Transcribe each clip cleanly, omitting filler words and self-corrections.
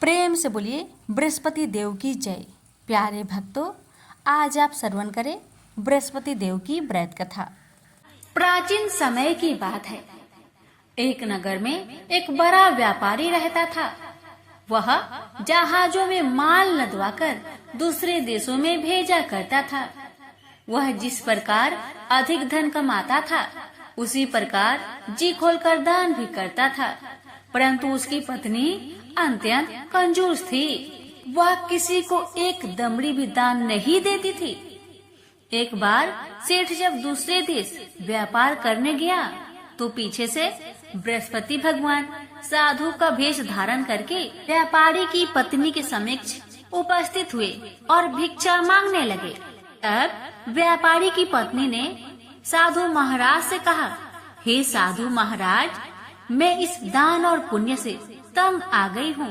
प्रेम से बोलिए बृहस्पति देव की जय। प्यारे भक्तों, आज आप श्रवण करें बृहस्पति देव की व्रत कथा। प्राचीन समय की बात है। एक नगर में एक बड़ा व्यापारी रहता था। वह जहाजों में माल लदवाकर दूसरे देशों में भेजा करता था। वह जिस प्रकार अधिक धन कमाता था, उसी प्रकार जी खोलकर दान भी करता था। परंतु उसकी पत्नी अत्यंत कंजूस थी। वह किसी को एक दमड़ी भी दान नहीं देती थी। एक बार सेठ जब दूसरे देश व्यापार करने गया तो पीछे से बृहस्पति भगवान साधु का वेश धारण करके व्यापारी की पत्नी के समक्ष उपस्थित हुए और भिक्षा मांगने लगे। तब व्यापारी की पत्नी ने साधु महाराज से कहा, हे साधु महाराज, मैं इस दान और पुण्य से तंग आ गई हूँ।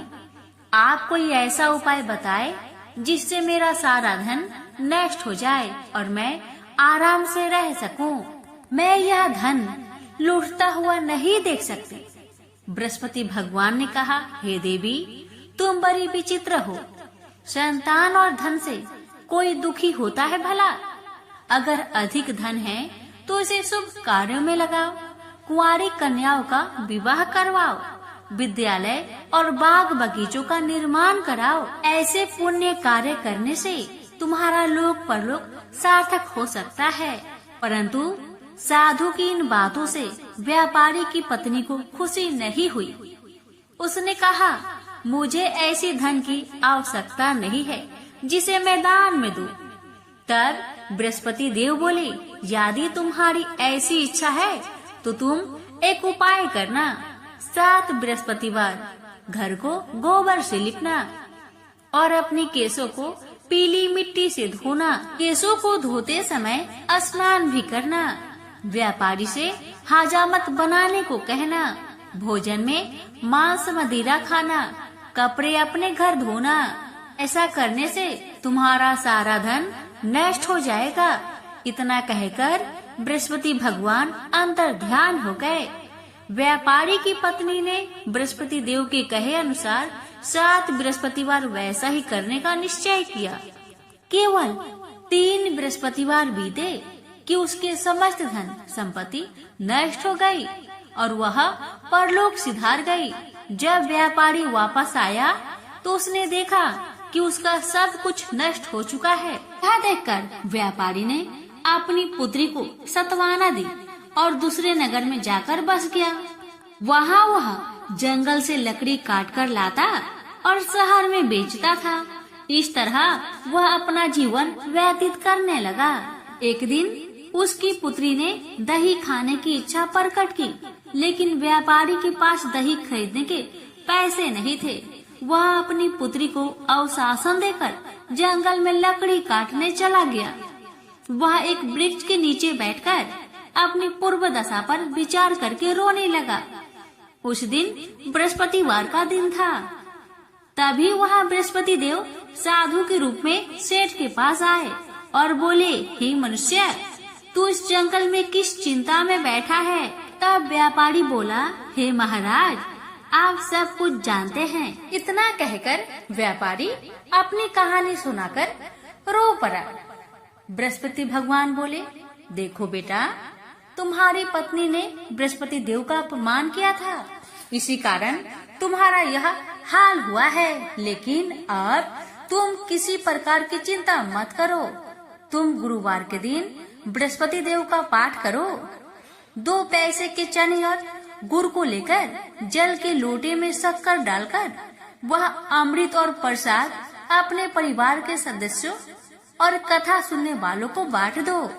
आप कोई ऐसा उपाय बताए जिससे मेरा सारा धन नष्ट हो जाए और मैं आराम से रह सकूं। मैं यह धन लूटता हुआ नहीं देख सकती। बृहस्पति भगवान ने कहा, हे देवी, तुम बड़ी विचित्र हो। संतान और धन से कोई दुखी होता है भला? अगर अधिक धन है तो इसे शुभ कार्यों में लगाओ, कुंवारी कन्याओं का विवाह करवाओ, विद्यालय और बाग बगीचों का निर्माण कराओ। ऐसे पुण्य कार्य करने से तुम्हारा लोक परलोक सार्थक हो सकता है। परंतु साधु की इन बातों से व्यापारी की पत्नी को खुशी नहीं हुई। उसने कहा, मुझे ऐसी धन की आवश्यकता नहीं है जिसे मैं दान में दूं। तब बृहस्पति देव बोले, यदि तुम्हारी ऐसी इच्छा है तो तुम एक उपाय करना। 7 बृहस्पतिवार घर को गोबर से लिपना और अपने केसों को पीली मिट्टी से धोना। केसों को धोते समय स्नान भी करना। व्यापारी से हजामत बनाने को कहना। भोजन में मांस मदिरा खाना। कपड़े अपने घर धोना। ऐसा करने से तुम्हारा सारा धन नष्ट हो जाएगा। इतना कहकर बृहस्पति भगवान अंतर ध्यान हो गए। व्यापारी की पत्नी ने बृहस्पति देव के कहे अनुसार 7 बृहस्पतिवार वैसा ही करने का निश्चय किया। केवल 3 बृहस्पतिवार बीते कि उसके समस्त धन संपत्ति नष्ट हो गई और वह परलोक सिधार गई। जब व्यापारी वापस आया तो उसने देखा कि उसका सब कुछ नष्ट हो चुका है। यह देखकर व्यापारी ने अपनी पुत्री को सत्वाना दी और दूसरे नगर में जाकर बस गया। वहाँ वह जंगल से लकड़ी काटकर लाता और शहर में बेचता था। इस तरह वह अपना जीवन व्यतीत करने लगा। एक दिन उसकी पुत्री ने दही खाने की इच्छा प्रकट की, लेकिन व्यापारी के पास दही खरीदने के पैसे नहीं थे। वह अपनी पुत्री को अवशासन देकर जंगल में लकड़ी काटने चला गया। वह एक वृक्ष के नीचे बैठकर अपनी पूर्व दशा पर विचार करके रोने लगा। उस दिन बृहस्पतिवार का दिन था। तभी वह बृहस्पति देव साधु के रूप में सेठ के पास आए और बोले, हे मनुष्य, तू इस जंगल में किस चिंता में बैठा है? तब व्यापारी बोला, हे महाराज, आप सब कुछ जानते हैं। इतना कहकर व्यापारी अपनी कहानी सुनाकर रो पड़ा। बृहस्पति भगवान बोले, देखो बेटा, तुम्हारी पत्नी ने बृहस्पति देव का अपमान किया था, इसी कारण तुम्हारा यह हाल हुआ है। लेकिन अब तुम किसी प्रकार की चिंता मत करो। तुम गुरुवार के दिन बृहस्पति देव का पाठ करो। 2 पैसे के चने और गुड़ को लेकर जल के लोटे में शक्कर डालकर वह अमृत और प्रसाद अपने परिवार के सदस्यों और कथा सुनने वालों को बांट दो।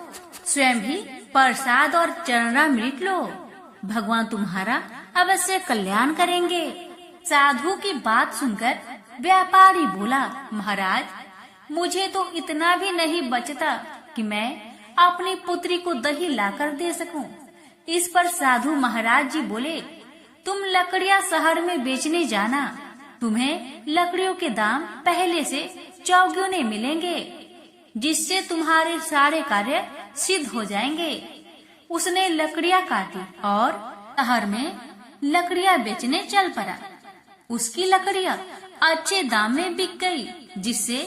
स्वयं भी प्रसाद और चरणामृत लो। भगवान तुम्हारा अवश्य कल्याण करेंगे। साधु की बात सुनकर व्यापारी बोला, महाराज, मुझे तो इतना भी नहीं बचता कि मैं अपनी पुत्री को दही लाकर दे सकूं। इस पर साधु महाराज जी बोले, तुम लकड़ियां शहर में बेचने जाना। तुम्हें लकड़ियों के दाम पहले से चौगुने मिलेंगे, जिससे तुम्हारे सारे कार्य सिद्ध हो जाएंगे। उसने लकड़ियां काटी और शहर में लकड़ियां बेचने चल पड़ा। उसकी लकड़ियां अच्छे दाम में बिक गई, जिससे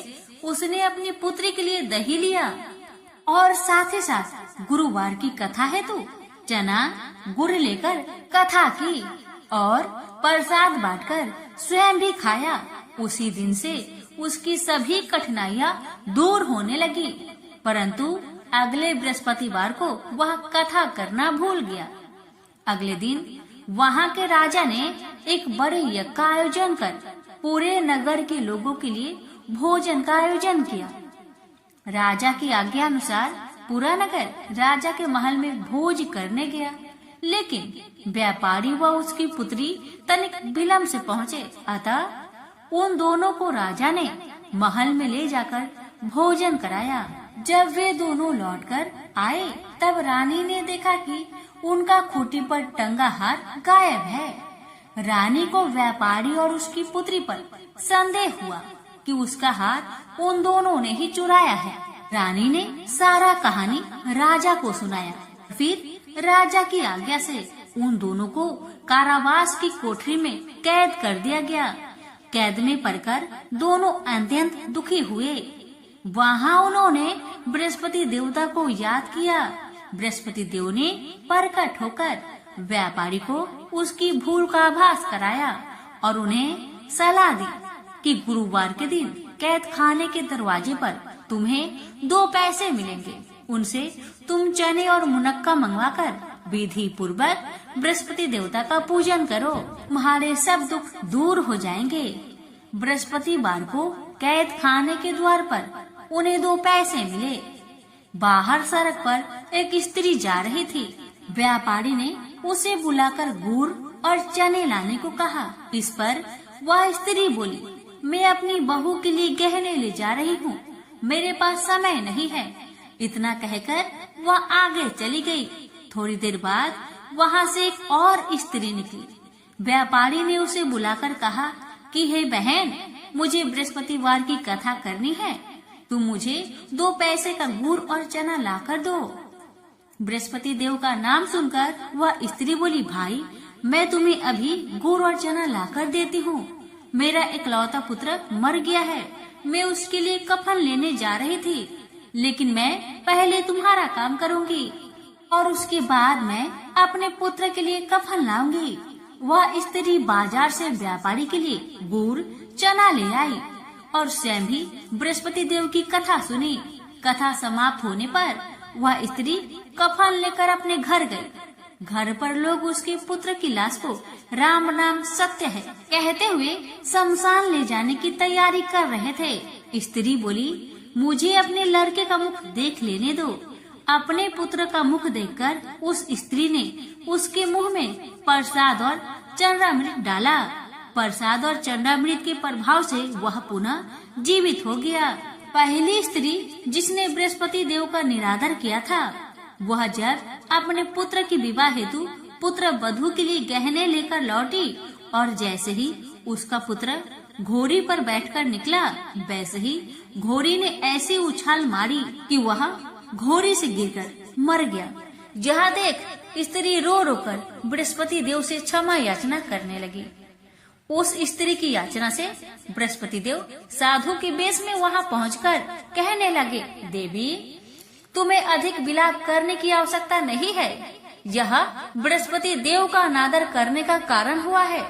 उसने अपनी पुत्री के लिए दही लिया। और साथ ही साथ गुरुवार की कथा है तो चना गुड़ लेकर कथा की और प्रसाद बांटकर स्वयं भी खाया। उसी दिन से उसकी सभी कठिनाइयाँ दूर होने लगी, परंतु अगले बृहस्पतिवार को वह कथा करना भूल गया। अगले दिन वहाँ के राजा ने एक बड़े यज्ञ का आयोजन कर पूरे नगर के लोगों के लिए भोजन का आयोजन किया। राजा की आज्ञा अनुसार पूरा नगर राजा के महल में भोज करने गया, लेकिन व्यापारी व उसकी पुत्री तनिक विलंब से पहुँचे। अतः उन दोनों को राजा ने महल में ले जाकर भोजन कराया। जब वे दोनों लौटकर आए, तब रानी ने देखा कि उनका खूंटी पर टंगा हार गायब है। रानी को व्यापारी और उसकी पुत्री पर संदेह हुआ कि उसका हार उन दोनों ने ही चुराया है। रानी ने सारा कहानी राजा को सुनाया। फिर राजा की आज्ञा से उन दोनों को कारावास की कोठरी में कैद कर दिया गया। कैद में पड़कर दोनों अत्यंत दुखी हुए। वहाँ उन्होंने बृहस्पति देवता को याद किया। बृहस्पति देव ने प्रकट होकर व्यापारी को उसकी भूल का आभास कराया और उन्हें सलाह दी कि गुरुवार के दिन कैद खाने के दरवाजे पर तुम्हें 2 पैसे मिलेंगे। उनसे तुम चने और मुनक्का मंगवाकर विधि पूर्वक बृहस्पति देवता का पूजन करो, तुम्हारे सब दुख दूर हो जाएंगे। बृहस्पतिवार को कैद खाने के द्वार पर उन्हें 2 पैसे मिले। बाहर सड़क पर एक स्त्री जा रही थी। व्यापारी ने उसे बुलाकर गुड़ और चने लाने को कहा। इस पर वह स्त्री बोली, मैं अपनी बहू के लिए गहने ले जा रही हूँ, मेरे पास समय नहीं है। इतना कहकर वह आगे चली गई। थोड़ी देर बाद वहाँ से एक और स्त्री निकली। व्यापारी ने उसे बुलाकर कहा कि हे बहन, मुझे बृहस्पतिवार की कथा करनी है, तुम मुझे 2 पैसे का गुड़ और चना लाकर दो। बृहस्पति देव का नाम सुनकर वह स्त्री बोली, भाई मैं तुम्हें अभी गुड़ और चना लाकर देती हूँ। मेरा इकलौता पुत्र मर गया है, मैं उसके लिए कफन लेने जा रही थी, लेकिन मैं पहले तुम्हारा काम करूँगी और उसके बाद मैं अपने पुत्र के लिए कफन लाऊंगी। वह स्त्री बाजार से व्यापारी के लिए गुड़ चना ले आई और स्वयं भी बृहस्पति देव की कथा सुनी। कथा समाप्त होने पर वह स्त्री कफन लेकर अपने घर गई। घर पर लोग उसके पुत्र की लाश को राम नाम सत्य है कहते हुए शमशान ले जाने की तैयारी कर रहे थे। स्त्री बोली, मुझे अपने लड़के का मुख देख लेने दो। अपने पुत्र का मुख देखकर उस स्त्री ने उसके मुंह में प्रसाद और चंद्रामृत डाला। प्रसाद और चंद्रामृत के प्रभाव से वह पुनः जीवित हो गया। पहली स्त्री जिसने बृहस्पति देव का निरादर किया था, वह जब अपने पुत्र की विवाह हेतु पुत्र वधू के लिए गहने लेकर लौटी और जैसे ही उसका पुत्र घोड़ी पर बैठकर निकला, वैसे ही घोड़ी ने ऐसी उछाल मारी कि वह घोड़ी से गिरकर मर गया। जहाँ देख स्त्री रो रो कर बृहस्पति देव से क्षमा याचना करने लगी। उस स्त्री की याचना से बृहस्पति देव साधु के वेश में वहाँ पहुंचकर कहने लगे, देवी तुम्हें अधिक विलाप करने की आवश्यकता नहीं है। यह बृहस्पति देव का अनादर करने का कारण हुआ है।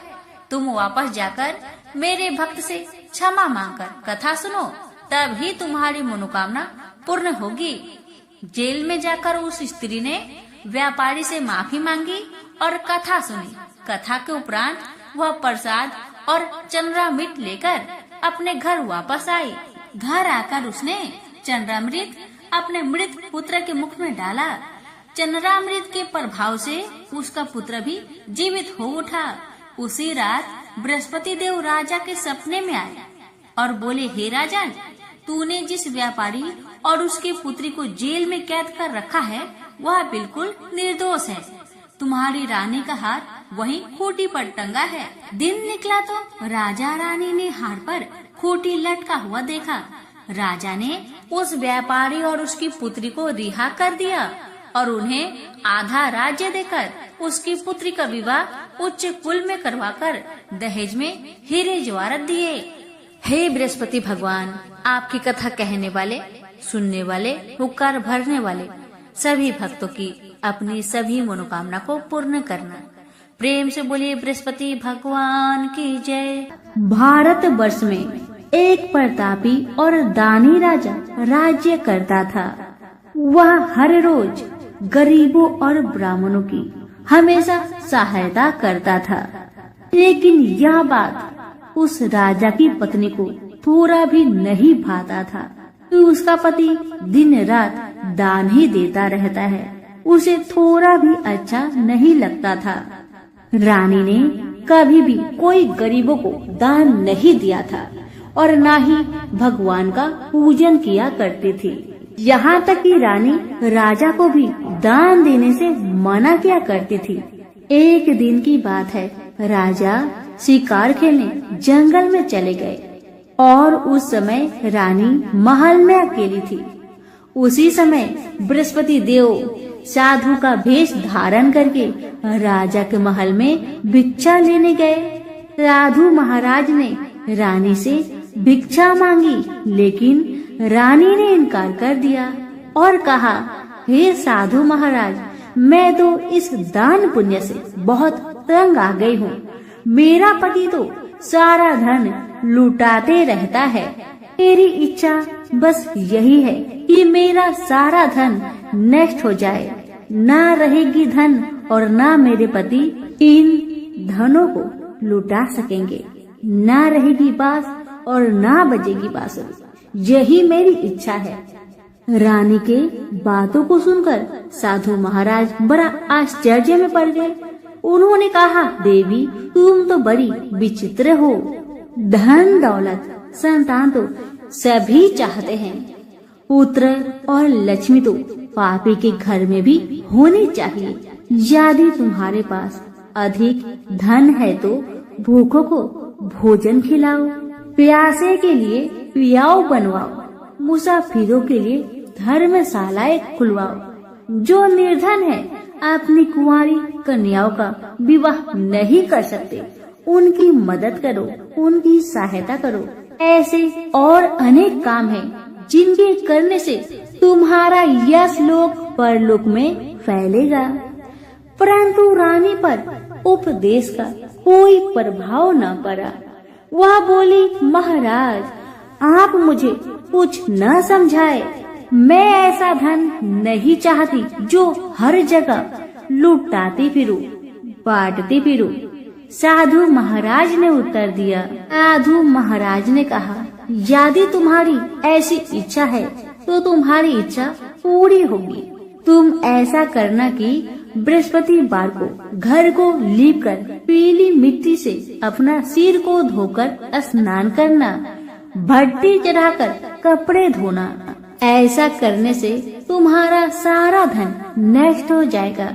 तुम वापस जाकर मेरे भक्त से क्षमा मांगकर कथा सुनो, तभी तुम्हारी मनोकामना पूर्ण होगी। जेल में जाकर उस स्त्री ने व्यापारी से माफी मांगी और कथा सुनी। कथा के उपरांत वह प्रसाद और चंद्रामृत लेकर अपने घर वापस आई। घर आकर उसने चंद्रामृत अपने मृत पुत्र के मुख में डाला। चंद्रामृत के प्रभाव से उसका पुत्र भी जीवित हो उठा। उसी रात बृहस्पति देव राजा के सपने में आए और बोले, हे राजन, तूने जिस व्यापारी और उसकी पुत्री को जेल में कैद कर रखा है वह बिल्कुल निर्दोष है। तुम्हारी रानी का हार वहीं खूंटी पर टंगा है। दिन निकला तो राजा रानी ने हार पर खूंटी लटका हुआ देखा। राजा ने उस व्यापारी और उसकी पुत्री को रिहा कर दिया और उन्हें आधा राज्य देकर उसकी पुत्री का विवाह उच्च कुल में करवाकर दहेज में हीरे जवाहरात दिए। हे बृहस्पति भगवान, आपकी कथा कहने वाले, सुनने वाले, हुक्कार भरने वाले सभी भक्तों की अपनी सभी मनोकामना को पूर्ण करना। प्रेम से बोलिए बृहस्पति भगवान की जय। भारत वर्ष में एक प्रतापी और दानी राजा राज्य करता था। वह हर रोज गरीबों और ब्राह्मणों की हमेशा सहायता करता था। लेकिन यह बात उस राजा की पत्नी को थोड़ा भी नहीं भाता था कि उसका पति दिन रात दान ही देता रहता है। उसे थोड़ा भी अच्छा नहीं लगता था। रानी ने कभी भी कोई गरीबों को दान नहीं दिया था और न ही भगवान का पूजन किया करती थी। यहाँ तक कि रानी राजा को भी दान देने से मना किया करती थी। एक दिन की बात है, राजा शिकार खेलने जंगल में चले गए और उस समय रानी महल में अकेली थी। उसी समय बृहस्पति देव साधु का भेष धारण करके राजा के महल में भिक्षा लेने गए। साधु महाराज ने रानी से भिक्षा मांगी, लेकिन रानी ने इनकार कर दिया और कहा, हे साधु महाराज, मैं तो इस दान पुण्य से बहुत तंग आ गई हूँ। मेरा पति तो सारा धन लुटाते रहता है। मेरी इच्छा बस यही है कि मेरा सारा धन नष्ट हो जाए। ना रहेगी धन और ना मेरे पति इन धनों को लुटा सकेंगे। ना रहेगी बांस और ना बजेगी बांसुरी। यही मेरी इच्छा है। रानी के बातों को सुनकर साधु महाराज बड़ा आश्चर्य में पड़ गए। उन्होंने कहा, देवी, तुम तो बड़ी विचित्र हो। धन दौलत संतान तो सभी चाहते हैं। पुत्र और लक्ष्मी तो पापी के घर में भी होनी चाहिए। यदि तुम्हारे पास अधिक धन है तो भूखों को भोजन खिलाओ, प्यासे के लिए पियाओ बनवाओ, मुसाफिरों के लिए धर्मशालाएं खुलवाओ। जो निर्धन है अपनी कुंवारी कन्याओं का विवाह नहीं कर सकते, उनकी मदद करो, उनकी सहायता करो। ऐसे और अनेक काम हैं जिनके करने से तुम्हारा यश लोक परलोक में फैलेगा। परंतु रानी पर उपदेश का कोई प्रभाव न पड़ा। वह बोली, महाराज, आप मुझे कुछ न समझाए। मैं ऐसा धन नहीं चाहती जो हर जगह लुटाती फिरूं, बांटती फिरूं। साधु महाराज ने उत्तर दिया। साधु महाराज ने कहा, यदि तुम्हारी ऐसी इच्छा है तो तुम्हारी इच्छा पूरी होगी। तुम ऐसा करना कि बृहस्पतिवार को घर को लीप कर पीली मिट्टी से अपना सिर को धोकर स्नान करना, भट्टी चढ़ाकर कपड़े धोना। ऐसा करने से तुम्हारा सारा धन नष्ट हो जाएगा।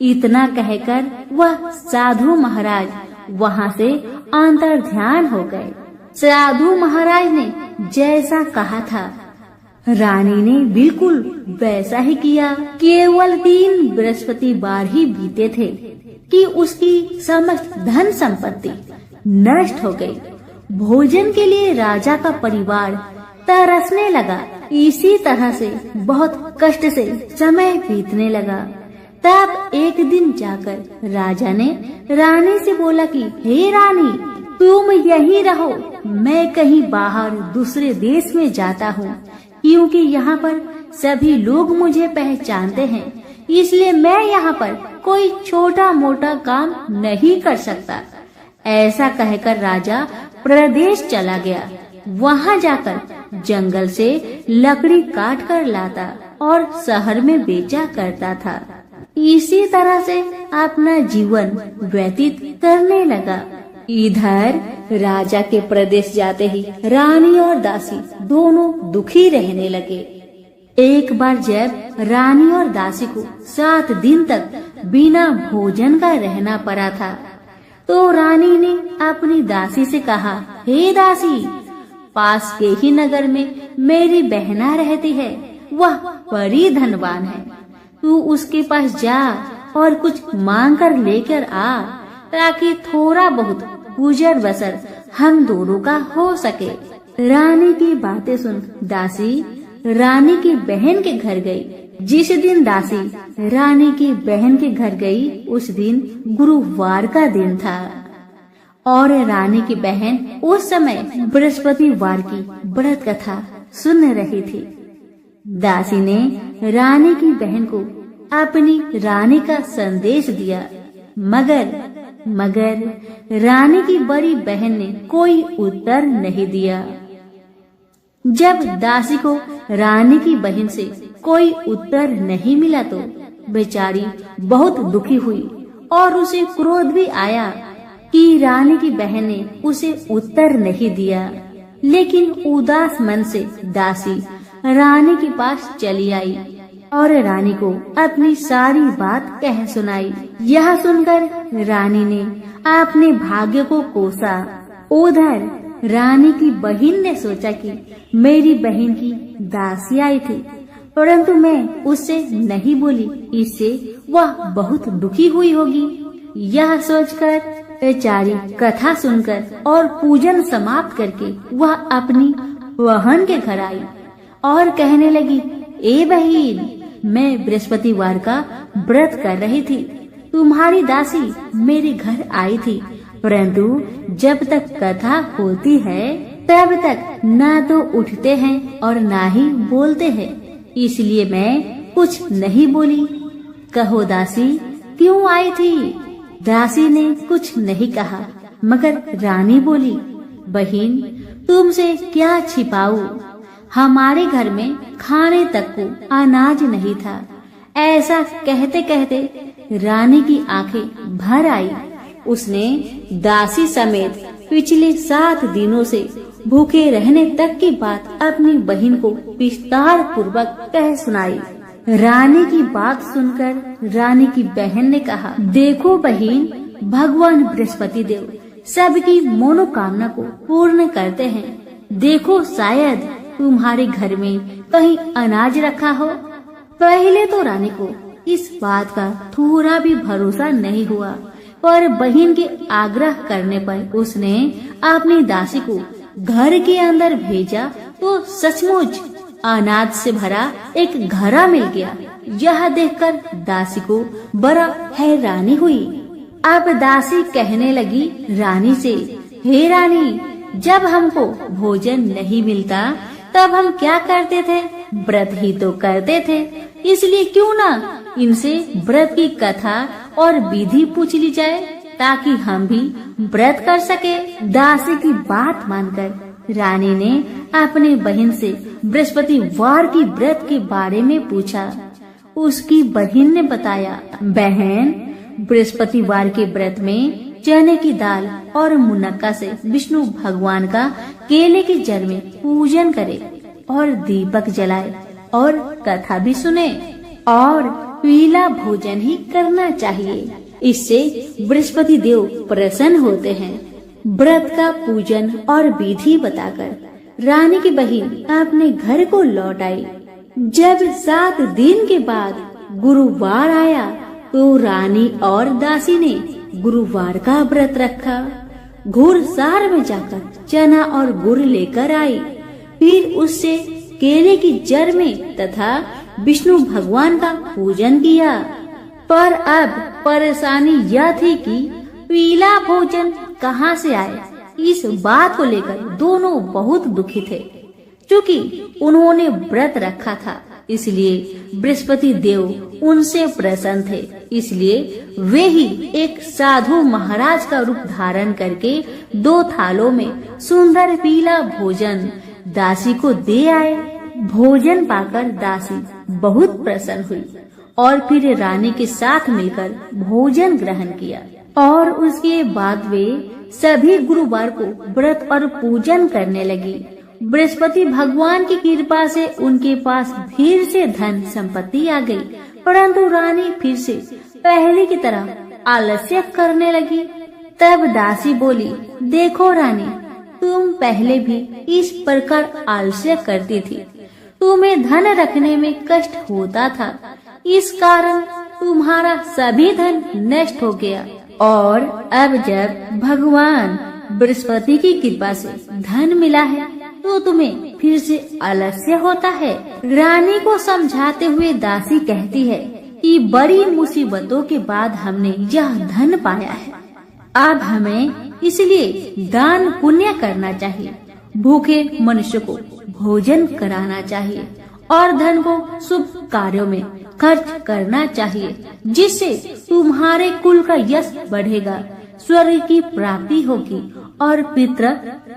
इतना कहकर वह साधु महाराज वहाँ से अंतर ध्यान हो गए। साधु महाराज ने जैसा कहा था, रानी ने बिल्कुल वैसा ही किया। केवल 3 बृहस्पतिवार ही बीते थे कि उसकी समस्त धन संपत्ति नष्ट हो गई। भोजन के लिए राजा का परिवार तरसने लगा। इसी तरह से बहुत कष्ट से समय बीतने लगा। तब एक दिन जाकर राजा ने रानी से बोला कि हे रानी, तुम यहीं रहो, मैं कहीं बाहर दूसरे देश में जाता हूँ, क्योंकि यहाँ पर सभी लोग मुझे पहचानते हैं। इसलिए मैं यहाँ पर कोई छोटा मोटा काम नहीं कर सकता। ऐसा कहकर राजा प्रदेश चला गया। वहाँ जाकर जंगल से लकड़ी काट कर लाता और शहर में बेचा करता था। इसी तरह से अपना जीवन व्यतीत करने लगा। इधर राजा के प्रदेश जाते ही रानी और दासी दोनों दुखी रहने लगे। एक बार जब रानी और दासी को 7 दिन तक बिना भोजन का रहना पड़ा था, तो रानी ने अपनी दासी से कहा, हे दासी, पास के ही नगर में मेरी बहना रहती है। वह बड़ी धनवान है। तू उसके पास जा और कुछ मांग कर लेकर आ। ताकि थोड़ा बहुत गुजर बसर हम दोनों का हो सके। रानी की बातें सुन दासी रानी की बहन के घर गई। जिस दिन दासी रानी की बहन के घर गई उस दिन गुरुवार का दिन था और रानी की बहन उस समय बृहस्पतिवार की व्रत कथा सुन रही थी। दासी ने रानी की बहन को अपनी रानी का संदेश दिया, मगर रानी की बड़ी बहन ने कोई उत्तर नहीं दिया। जब दासी को रानी की बहन से कोई उत्तर नहीं मिला तो बेचारी बहुत दुखी हुई और उसे क्रोध भी आया कि रानी की बहन ने उसे उत्तर नहीं दिया। लेकिन उदास मन से दासी रानी के पास चली आई और रानी को अपनी सारी बात कह सुनाई। यह सुनकर रानी ने अपने भाग्य को कोसा। उधर रानी की बहन ने सोचा कि मेरी बहन की दासी आई थी, परंतु मैं उससे नहीं बोली, इससे वह बहुत दुखी हुई होगी। यह सोचकर बेचारी कथा सुनकर और पूजन समाप्त करके वह अपनी बहन के घर आई और कहने लगी, ए बहन, मैं बृहस्पतिवार का व्रत कर रही थी। तुम्हारी दासी मेरे घर आई थी, परंतु जब तक कथा होती है तब तक ना तो उठते हैं और ना ही बोलते हैं, इसलिए मैं कुछ नहीं बोली। कहो दासी, क्यों आई थी? दासी ने कुछ नहीं कहा, मगर रानी बोली, बहन, तुमसे क्या छिपाऊं? हमारे घर में खाने तक को अनाज नहीं था। ऐसा कहते कहते रानी की आंखें भर आई। उसने दासी समेत पिछले 7 दिनों से भूखे रहने तक की बात अपनी बहन को विस्तार पूर्वक कह सुनाई। रानी की बात सुनकर रानी की बहन ने कहा, देखो बहन, भगवान बृहस्पति देव सबकी मनोकामना को पूर्ण करते हैं। देखो, शायद तुम्हारे घर में कहीं अनाज रखा हो। पहले तो रानी को इस बात का थोड़ा भी भरोसा नहीं हुआ, पर बहन के आग्रह करने पर उसने अपनी दासी को घर के अंदर भेजा तो सचमुच अनाज से भरा एक घड़ा मिल गया। यह देखकर दासी को बड़ा हैरानी हुई। अब दासी कहने लगी रानी से, हे रानी, जब हमको भोजन नहीं मिलता तब हम क्या करते थे? व्रत ही तो करते थे। इसलिए क्यों ना इनसे व्रत की कथा और विधि पूछ ली जाए ताकि हम भी व्रत कर सके। दासी की बात मानकर रानी ने अपने बहन से बृहस्पतिवार की व्रत के बारे में पूछा। उसकी बहन ने बताया, बहन, बृहस्पतिवार के व्रत में चने की दाल और मुनक्का से विष्णु भगवान का केले के जड़ में पूजन करे और दीपक जलाए और कथा भी सुने और पीला भोजन ही करना चाहिए। इससे बृहस्पति देव प्रसन्न होते हैं। व्रत का पूजन और विधि बताकर रानी की बहन अपने घर को लौट आई। जब 7 दिन के बाद गुरुवार आया तो रानी और दासी ने गुरुवार का व्रत रखा। घुड़सार में जाकर चना और गुड़ लेकर आई, फिर उससे केले की जड़ में तथा विष्णु भगवान का पूजन किया। पर अब परेशानी यह थी कि पीला भोजन कहाँ से आए। इस बात को लेकर दोनों बहुत दुखी थे। क्योंकि उन्होंने व्रत रखा था, इसलिए बृहस्पति देव उनसे प्रसन्न थे। इसलिए वे ही एक साधु महाराज का रूप धारण करके 2 थालों में सुंदर पीला भोजन दासी को दे आए। भोजन पाकर दासी बहुत प्रसन्न हुई और फिर रानी के साथ मिलकर भोजन ग्रहण किया और उसके बाद वे सभी गुरुवार को व्रत और पूजन करने लगी। बृहस्पति भगवान की कृपा से उनके पास फिर से धन संपत्ति आ गई, परंतु रानी फिर से पहले की तरह आलस्य करने लगी। तब दासी बोली, देखो रानी, तुम पहले भी इस प्रकार आलस्य करती थी। तुम्हें धन रखने में कष्ट होता था, इस कारण तुम्हारा सभी धन नष्ट हो गया। और अब जब भगवान बृहस्पति की कृपा से धन मिला है तो तुम्हें फिर से आलस्य होता है। रानी को समझाते हुए दासी कहती है कि बड़ी मुसीबतों के बाद हमने यह धन पाया है, अब हमें इसलिए दान पुण्य करना चाहिए, भूखे मनुष्य को भोजन कराना चाहिए और धन को शुभ कार्यों में खर्च करना चाहिए, जिससे तुम्हारे कुल का यश बढ़ेगा, स्वर्ग की प्राप्ति होगी और पितृ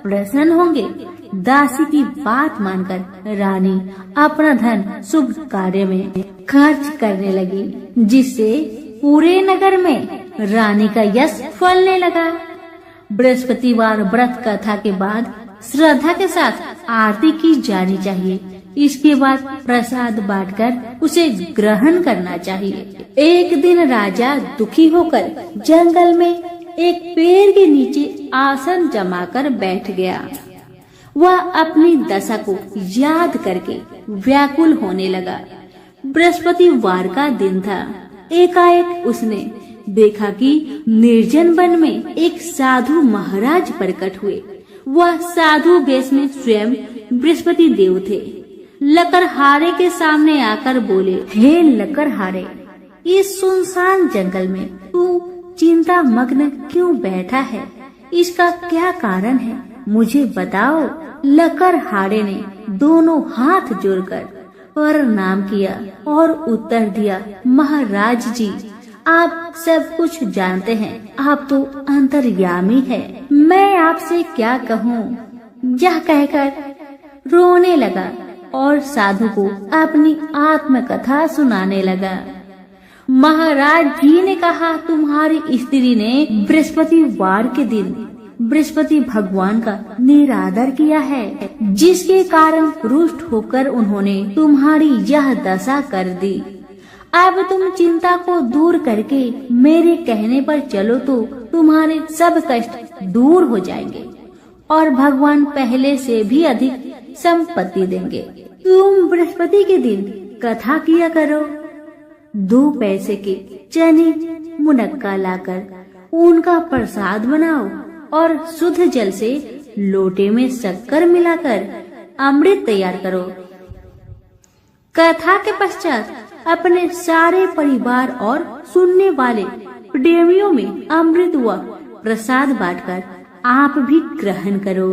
प्रसन्न होंगे। दासी की बात मानकर रानी अपना धन शुभ कार्य में खर्च करने लगी, जिससे पूरे नगर में रानी का यश फलने लगा। बृहस्पतिवार व्रत कथा के बाद श्रद्धा के साथ आरती की जानी चाहिए। इसके बाद प्रसाद बांटकर उसे ग्रहण करना चाहिए। एक दिन राजा दुखी होकर जंगल में एक पेड़ के नीचे आसन जमाकर बैठ गया। वह अपनी दशा को याद करके व्याकुल होने लगा। बृहस्पतिवार का दिन था। एकाएक उसने देखा कि निर्जन वन में एक साधु महाराज प्रकट हुए। वह साधु वेश में स्वयं बृहस्पति देव थे। लकड़हारे के सामने आकर बोले, हे लकड़हारे, इस सुनसान जंगल में तू चिंता मग्न क्यों बैठा है? इसका क्या कारण है, मुझे बताओ। लकड़हारे ने दोनों हाथ जोड़कर प्रणाम किया और उत्तर दिया, महाराज जी, आप सब कुछ जानते हैं, आप तो अंतर्यामी है, मैं आपसे क्या कहूँ। यह कहकर रोने लगा और साधु को अपनी आत्मकथा सुनाने लगा। महाराज जी ने कहा, तुम्हारी स्त्री ने बृहस्पतिवार के दिन बृहस्पति भगवान का निरादर किया है, जिसके कारण रुष्ट होकर उन्होंने तुम्हारी यह दशा कर दी। अब तुम चिंता को दूर करके मेरे कहने पर चलो तो तुम्हारे सब कष्ट दूर हो जाएंगे और भगवान पहले से भी अधिक संपत्ति देंगे। तुम बृहस्पति के दिन कथा किया करो। 2 पैसे के चने मुनक्का लाकर उनका प्रसाद बनाओ और शुद्ध जल से लोटे में शक्कर मिलाकर अमृत तैयार करो। कथा के पश्चात अपने सारे परिवार और सुनने वाले प्रेमियों में अमृत व प्रसाद बांटकर आप भी ग्रहण करो।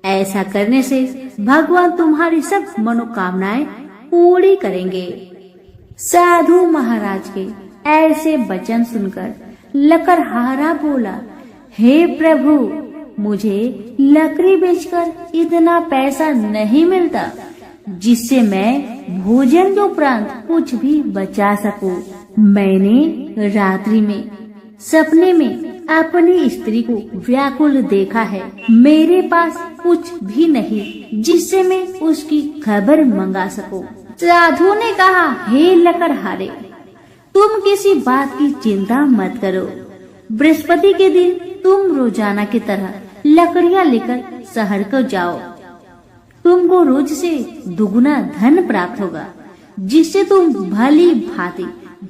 ऐसा करने से भगवान तुम्हारी सब मनोकामनाएं पूरी करेंगे। साधु महाराज के ऐसे वचन सुनकर लकड़हारा बोला, हे प्रभु, मुझे लकड़ी बेचकर इतना पैसा नहीं मिलता जिससे मैं भोजन के उपरांत कुछ भी बचा सकूं। मैंने रात्रि में सपने में अपनी स्त्री को व्याकुल देखा है। मेरे पास कुछ भी नहीं जिससे मैं उसकी खबर मंगा सकूं। साधु ने कहा, हे लकड़हारे, तुम किसी बात की चिंता मत करो। बृहस्पति के दिन तुम रोजाना की तरह लकड़ियां लेकर शहर को जाओ। तुमको रोज से दुगुना धन प्राप्त होगा, जिससे तुम भली भांति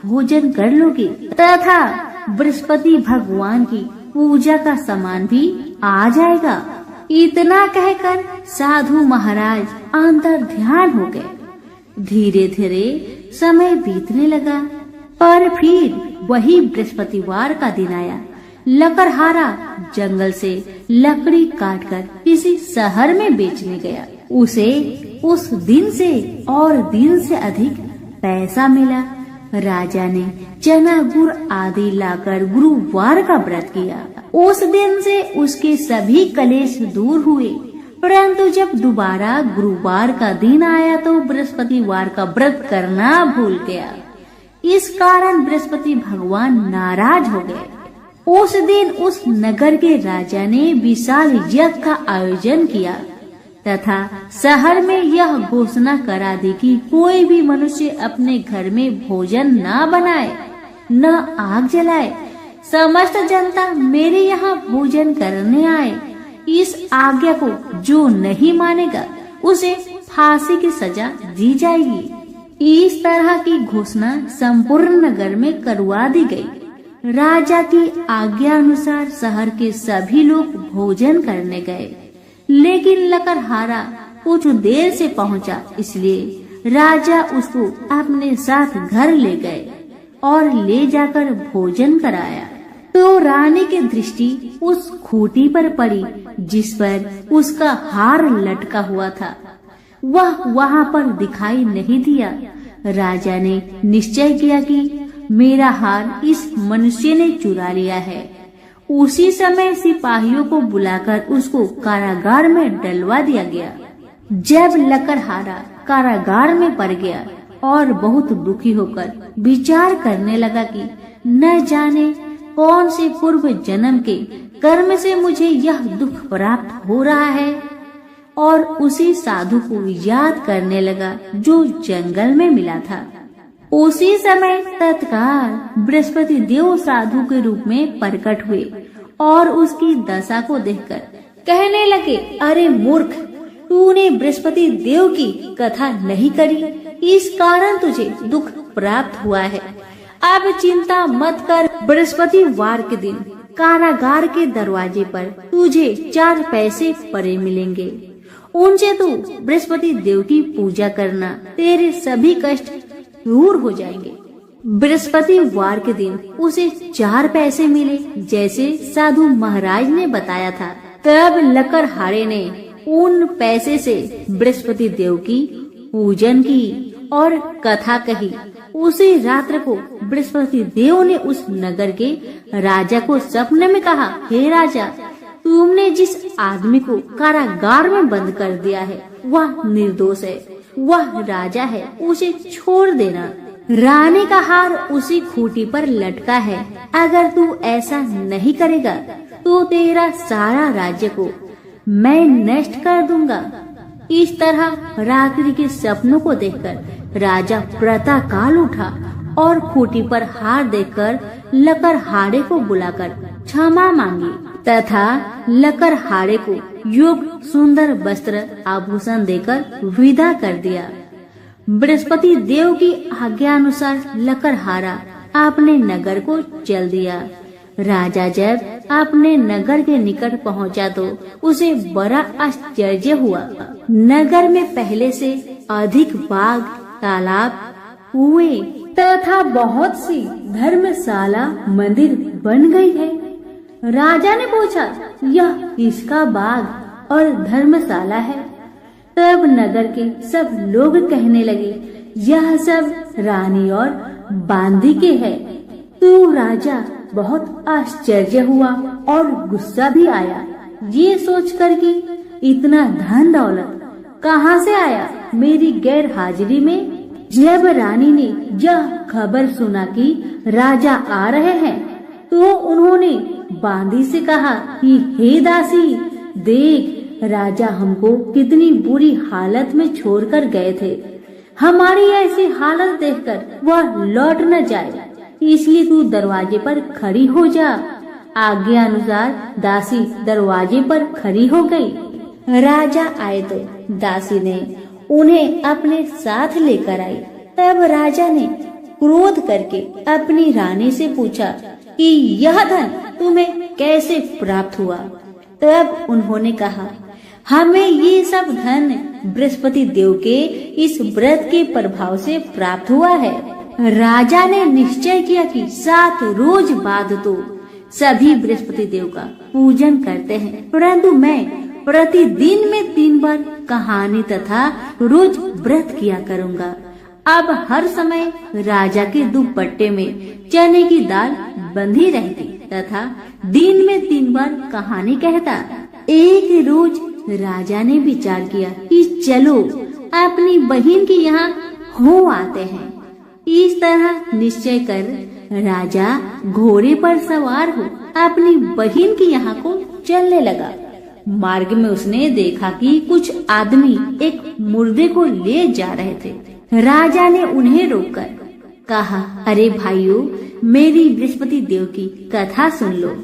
भोजन कर लोगे तथा बृहस्पति भगवान की पूजा का सामान भी आ जाएगा। इतना कहकर साधु महाराज अंतर ध्यान हो गए। धीरे धीरे समय बीतने लगा, पर फिर वही बृहस्पतिवार का दिन आया। लकड़हारा जंगल से लकड़ी काटकर किसी शहर में बेचने गया। उसे उस दिन से और दिन से अधिक पैसा मिला। राजा ने चना गुड़ आदि लाकर गुरुवार का व्रत किया। उस दिन से उसके सभी कलेश दूर हुए। परंतु जब दोबारा गुरुवार का दिन आया तो बृहस्पतिवार का व्रत करना भूल गया। इस कारण बृहस्पति भगवान नाराज हो गए। उस दिन उस नगर के राजा ने विशाल यज्ञ का आयोजन किया तथा शहर में यह घोषणा करा दी कि कोई भी मनुष्य अपने घर में भोजन न बनाए, न आग जलाए। समस्त जनता मेरे यहाँ भोजन करने आए। इस आज्ञा को जो नहीं मानेगा उसे फांसी की सजा दी जाएगी। इस तरह की घोषणा संपूर्ण नगर में करवा दी गई। राजा की आज्ञा अनुसार शहर के सभी लोग भोजन करने गए, लेकिन लकड़हारा कुछ देर से पहुंचा, इसलिए राजा उसको अपने साथ घर ले गए और ले जाकर भोजन कराया। तो रानी की दृष्टि उस खूंटी पर पड़ी जिस पर उसका हार लटका हुआ था। वह वहां पर दिखाई नहीं दिया। राजा ने निश्चय किया कि मेरा हार इस मनुष्य ने चुरा लिया है। उसी समय सिपाहियों को बुलाकर उसको कारागार में डलवा दिया गया। जब लकड़हारा कारागार में पड़ गया और बहुत दुखी होकर विचार करने लगा कि न जाने कौन से पूर्व जन्म के कर्म से मुझे यह दुख प्राप्त हो रहा है, और उसी साधु को याद करने लगा जो जंगल में मिला था। उसी समय तत्काल बृहस्पति देव साधु के रूप में प्रकट हुए और उसकी दशा को देखकर कहने लगे, अरे मूर्ख, तूने बृहस्पति देव की कथा नहीं करी, इस कारण तुझे दुख प्राप्त हुआ है। अब चिंता मत कर, बृहस्पतिवार के दिन कारागार के दरवाजे पर तुझे 4 पैसे पड़े मिलेंगे। उनसे तू बृहस्पति देव की पूजा करना, तेरे सभी कष्ट दूर हो जाएंगे। बृहस्पतिवार के दिन उसे 4 पैसे मिले, जैसे साधु महाराज ने बताया था। तब लकड़हारे ने उन पैसे से बृहस्पति देव की पूजन की और कथा कही। उसी रात्र को बृहस्पति देव ने उस नगर के राजा को सपने में कहा, हे राजा, तुमने जिस आदमी को कारागार में बंद कर दिया है वह निर्दोष है, वह राजा है, उसे छोड़ देना। रानी का हार उसी खूंटी पर लटका है। अगर तू ऐसा नहीं करेगा तो तेरा सारा राज्य को मैं नष्ट कर दूंगा। इस तरह रात्रि के सपनों को देखकर राजा प्रातः काल उठा और खूंटी पर हार देखकर लकड़हारे को बुलाकर क्षमा मांगी तथा लकड़हारे को योग्य सुंदर वस्त्र आभूषण देकर विदा कर दिया। बृहस्पति देव की आज्ञा अनुसार लकड़हारा अपने नगर को चल दिया। राजा जब अपने नगर के निकट पहुंचा तो उसे बड़ा आश्चर्य हुआ। नगर में पहले से अधिक बाग, तालाब, कुएं तथा बहुत सी धर्मशाला, मंदिर बन गई है। राजा ने पूछा, यह किसका बाग और धर्मशाला है? तब नगर के सब लोग कहने लगे, यह सब रानी और बांदी के है। तो राजा बहुत आश्चर्य हुआ और गुस्सा भी आया, ये सोचकर कि इतना धन दौलत कहाँ से आया मेरी गैर हाजिरी में। जब रानी ने यह खबर सुना कि राजा आ रहे हैं तो उन्होंने बांदी से कहा कि हे दासी, देख, राजा हमको कितनी बुरी हालत में छोड़कर गए थे। हमारी ऐसी हालत देखकर वह लौट न जाए, इसलिए तू दरवाजे पर खड़ी हो जा। आज्ञा अनुसार दासी दरवाजे पर खड़ी हो गई। राजा आए तो दासी ने उन्हें अपने साथ लेकर आई। तब राजा ने क्रोध करके अपनी रानी से पूछा कि यह धन तुम्हें कैसे प्राप्त हुआ? तब उन्होंने कहा, हमें ये सब धन बृहस्पति देव के इस व्रत के प्रभाव से प्राप्त हुआ है। राजा ने निश्चय किया कि 7 रोज बाद तो सभी बृहस्पति देव का पूजन करते हैं, परंतु मैं प्रतिदिन में 3 बार कहानी तथा रोज व्रत किया करूँगा। अब हर समय राजा के दुपट्टे में चने की दाल बंधी रहती तथा दिन में 3 बार कहानी कहता। एक रोज राजा ने विचार किया कि चलो अपनी बहन के यहाँ हो आते हैं। इस तरह निश्चय कर राजा घोड़े पर सवार हो अपनी बहन के यहाँ को चलने लगा। मार्ग में उसने देखा कि कुछ आदमी एक मुर्दे को ले जा रहे थे। राजा ने उन्हें रोककर कहा, अरे भाइयों, मेरी बृहस्पति देव की कथा सुन लो।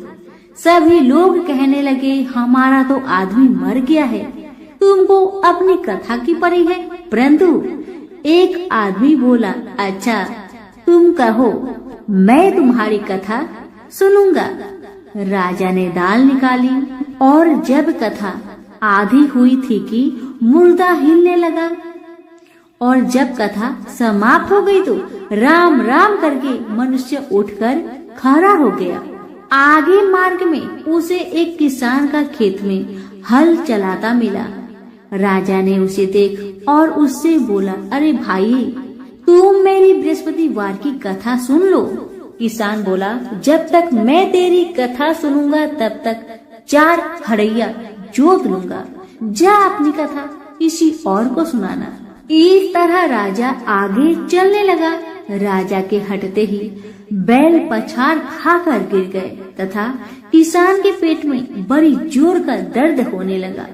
सभी लोग कहने लगे, हमारा तो आदमी मर गया है, तुमको अपनी कथा की पड़ी है। परंतु एक आदमी बोला, अच्छा तुम कहो, मैं तुम्हारी कथा सुनूंगा। राजा ने दाल निकाली और जब कथा आधी हुई थी कि मुर्दा हिलने लगा, और जब कथा समाप्त हो गई तो राम राम करके मनुष्य उठकर खड़ा हो गया। आगे मार्ग में उसे एक किसान का खेत में हल चलाता मिला। राजा ने उसे देख और उससे बोला, अरे भाई, तुम मेरी बृहस्पतिवार की कथा सुन लो। किसान बोला, जब तक मैं तेरी कथा सुनूंगा तब तक 4 हड़ैया जोत लूंगा। जा अपनी कथा किसी और को सुनाना। इस तरह राजा आगे चलने लगा। राजा के हटते ही बैल पछाड़ खाकर गिर गए तथा किसान के पेट में बड़ी जोर का दर्द होने लगा।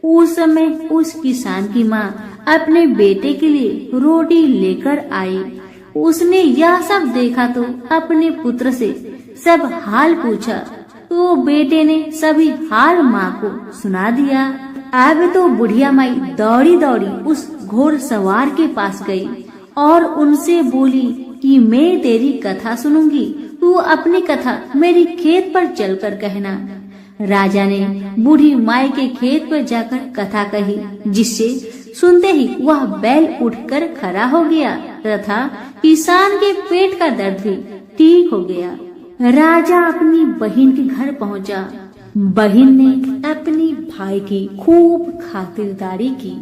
उस समय उस किसान की माँ अपने बेटे के लिए रोटी लेकर आई। उसने यह सब देखा तो अपने पुत्र से सब हाल पूछा, तो बेटे ने सभी हाल माँ को सुना दिया। अब तो बुढ़िया माई दौड़ी दौड़ी उस घोड़ सवार के पास गई और उनसे बोली कि मैं तेरी कथा सुनूंगी, तू अपनी कथा मेरी खेत पर चलकर कहना। राजा ने बूढ़ी माई के खेत पर जाकर कथा कही, जिससे सुनते ही वह बैल उठकर खड़ा हो गया तथा किसान के पेट का दर्द भी ठीक हो गया। राजा अपनी बहन के घर पहुंचा। बहन ने अपनी भाई की खूब खातिरदारी की।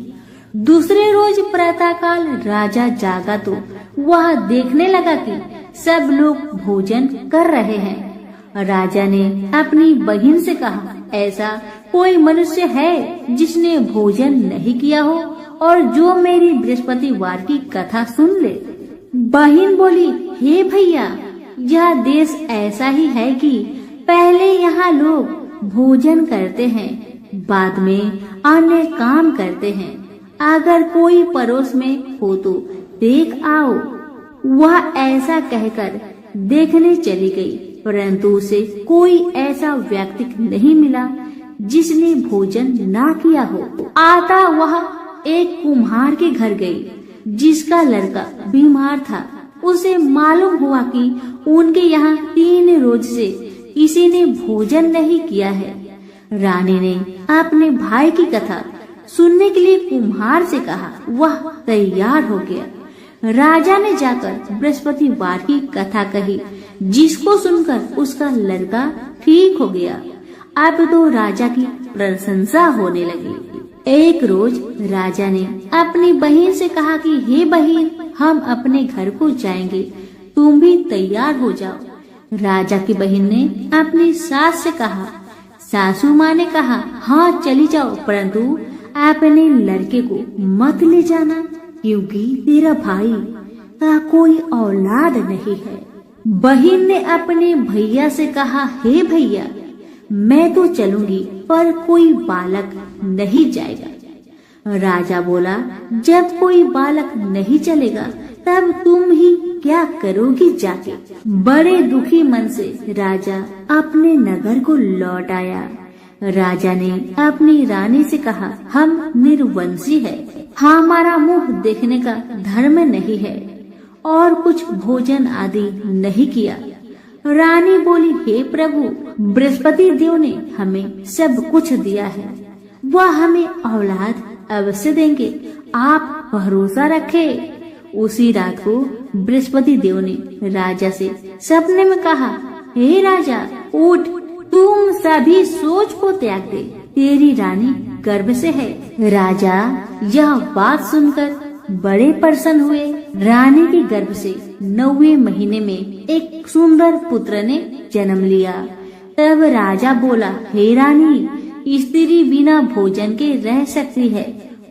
दूसरे रोज प्रातःकाल राजा जागा तो वह देखने लगा कि सब लोग भोजन कर रहे हैं। राजा ने अपनी बहन से कहा, ऐसा कोई मनुष्य है जिसने भोजन नहीं किया हो और जो मेरी बृहस्पतिवार की कथा सुन ले। बहन बोली, हे भैया, यह देश ऐसा ही है कि पहले यहाँ लोग भोजन करते हैं, बाद में अन्य काम करते हैं। अगर कोई पड़ोस में हो तो देख आओ। वह ऐसा कहकर देखने चली गई, परंतु उसे कोई ऐसा व्यक्ति नहीं मिला जिसने भोजन ना किया हो। आता वह एक कुम्हार के घर गई, जिसका लड़का बीमार था। उसे मालूम हुआ कि उनके यहाँ 3 रोज से किसी ने भोजन नहीं किया है। रानी ने अपने भाई की कथा सुनने के लिए कुम्हार से कहा। वह तैयार हो गया। राजा ने जाकर बृहस्पतिवार की कथा कही, जिसको सुनकर उसका लड़का ठीक हो गया। अब तो राजा की प्रशंसा होने लगी। एक रोज राजा ने अपनी बहन से कहा कि हे बहन, हम अपने घर को जाएंगे, तुम भी तैयार हो जाओ। राजा की बहन ने अपनी सास से कहा। सासू माँ ने कहा, हाँ चली जाओ, परंतु अपने लड़के को मत ले जाना, क्योंकि तेरा भाई का कोई औलाद नहीं है। बहन ने अपने भैया से कहा, हे भैया, मैं तो चलूंगी पर कोई बालक नहीं जाएगा। राजा बोला, जब कोई बालक नहीं चलेगा तब तुम ही क्या करोगी जाके। बड़े दुखी मन से राजा अपने नगर को लौट आया। राजा ने अपनी रानी से कहा, हम निर्वंशी है, हमारा मुंह देखने का धर्म नहीं है और कुछ भोजन आदि नहीं किया। रानी बोली, हे प्रभु, बृहस्पति देव ने हमें सब कुछ दिया है, वह हमें औलाद अवश्य देंगे, आप भरोसा रखें। उसी रात को बृहस्पति देव ने राजा से सपने में कहा, हे राजा, उठ, तुम सभी सोच को त्याग दे, तेरी रानी गर्भ से है। राजा यह बात सुनकर बड़े प्रसन्न हुए। रानी के गर्भ से 9वें महीने में एक सुंदर पुत्र ने जन्म लिया। तब राजा बोला, हे रानी, स्त्री बिना भोजन के रह सकती है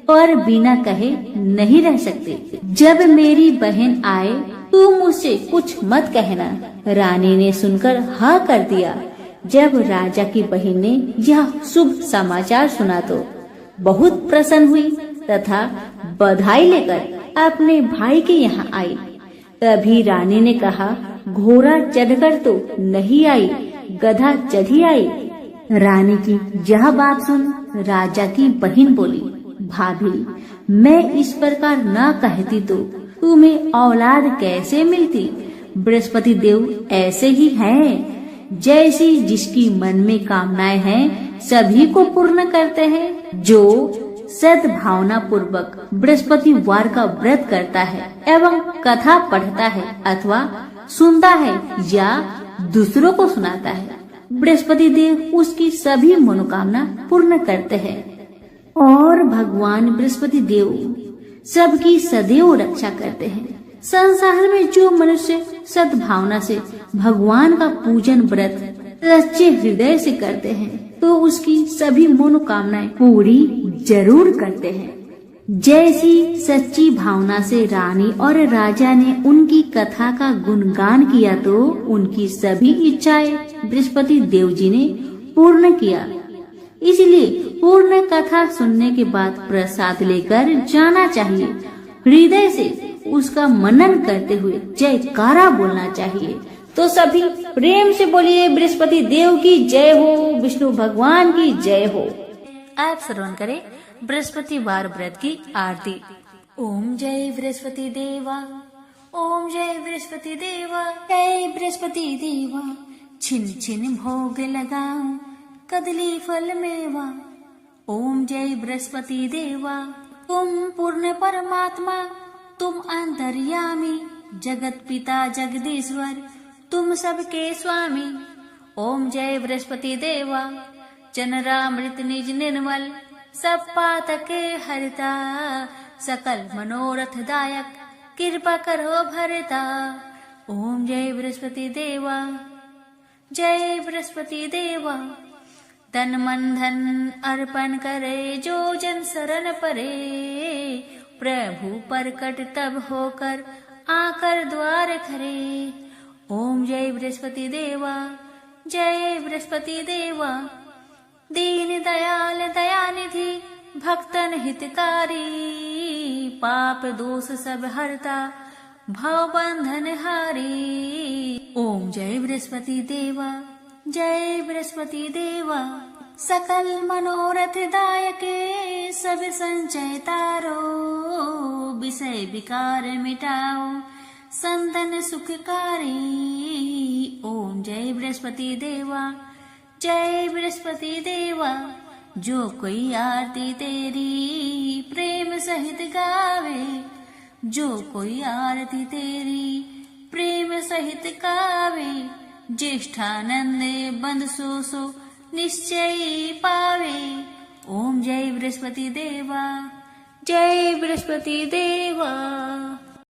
पर बिना कहे नहीं रह सकती। जब मेरी बहन आए तुम मुझसे कुछ मत कहना। रानी ने सुनकर हाँ कर दिया। जब राजा की बहन ने यह शुभ समाचार सुना तो बहुत प्रसन्न हुई तथा बधाई लेकर अपने भाई के यहाँ आई। तभी रानी ने कहा, घोड़ा चढ़कर तो नहीं आई, गधा चढ़ी आई। रानी की यह बात सुन राजा की बहन बोली, भाभी, मैं इस प्रकार न कहती तो तुम्हें औलाद कैसे मिलती। बृहस्पति देव ऐसे ही हैं, जैसी जिसकी मन में कामनाएं हैं सभी को पूर्ण करते हैं। जो सद्भावना पूर्वक बृहस्पतिवार का व्रत करता है एवं कथा पढ़ता है अथवा सुनता है या दूसरों को सुनाता है, बृहस्पति देव उसकी सभी मनोकामना पूर्ण करते हैं और भगवान बृहस्पति देव सबकी सदैव रक्षा करते हैं। संसार में जो मनुष्य सद्भावना से भगवान का पूजन व्रत सच्चे हृदय से करते हैं तो उसकी सभी मनोकामनाएं पूरी जरूर करते हैं। जैसी सच्ची भावना से रानी और राजा ने उनकी कथा का गुणगान किया तो उनकी सभी इच्छाएं बृहस्पति देव जी ने पूर्ण किया। इसलिए पूर्ण कथा सुनने के बाद प्रसाद लेकर जाना चाहिए। हृदय से उसका मनन करते हुए जयकारा बोलना चाहिए। तो सभी प्रेम से बोलिए बृहस्पति देव की जय हो, विष्णु भगवान की जय हो। आप श्रवण करें बृहस्पतिवार व्रत की आरती। ओम जय बृहस्पति देवा, ओम जय बृहस्पति देवा, जय बृहस्पति देवा। छिन छिन भोग लगाऊं कदली फल मेवा। ओम जय बृहस्पति देवा, तुम पूर्ण परमात्मा, तुम अंतर्यामी, जगत पिता जगदीश्वर, तुम सबके स्वामी। ओम जय बृहस्पति देवा, चनरामृत निज निर्मल, सब पातके हरता, सकल मनोरथ दायक, कृपा करो भरता। ओम जय बृहस्पति देवा, जय बृहस्पति देवा। तन मन धन अर्पण करे जो जन शरण परे, प्रभु प्रकट तब होकर आकर द्वार खरे। ओम जय बृहस्पति देवा, जय बृहस्पति देवा। दीन दयाल दयानिधि, भक्तन हितकारी, पाप दोष सब हरता, भव बंधन हारी। ओम जय बृहस्पति देवा, जय बृहस्पति देवा। सकल मनोरथ दायके, सब संचय तारो, विषय विकार मिटाओ, संतन सुखकारी। ओम जय बृहस्पति देवा, जय बृहस्पति देवा। जो कोई आरती तेरी प्रेम सहित गावे, जो कोई आरती तेरी प्रेम सहित गावे, ज्येष्ठानंदे बंद सो निश्चय पावे। ओम जय बृहस्पति देवा, जय बृहस्पति देवा।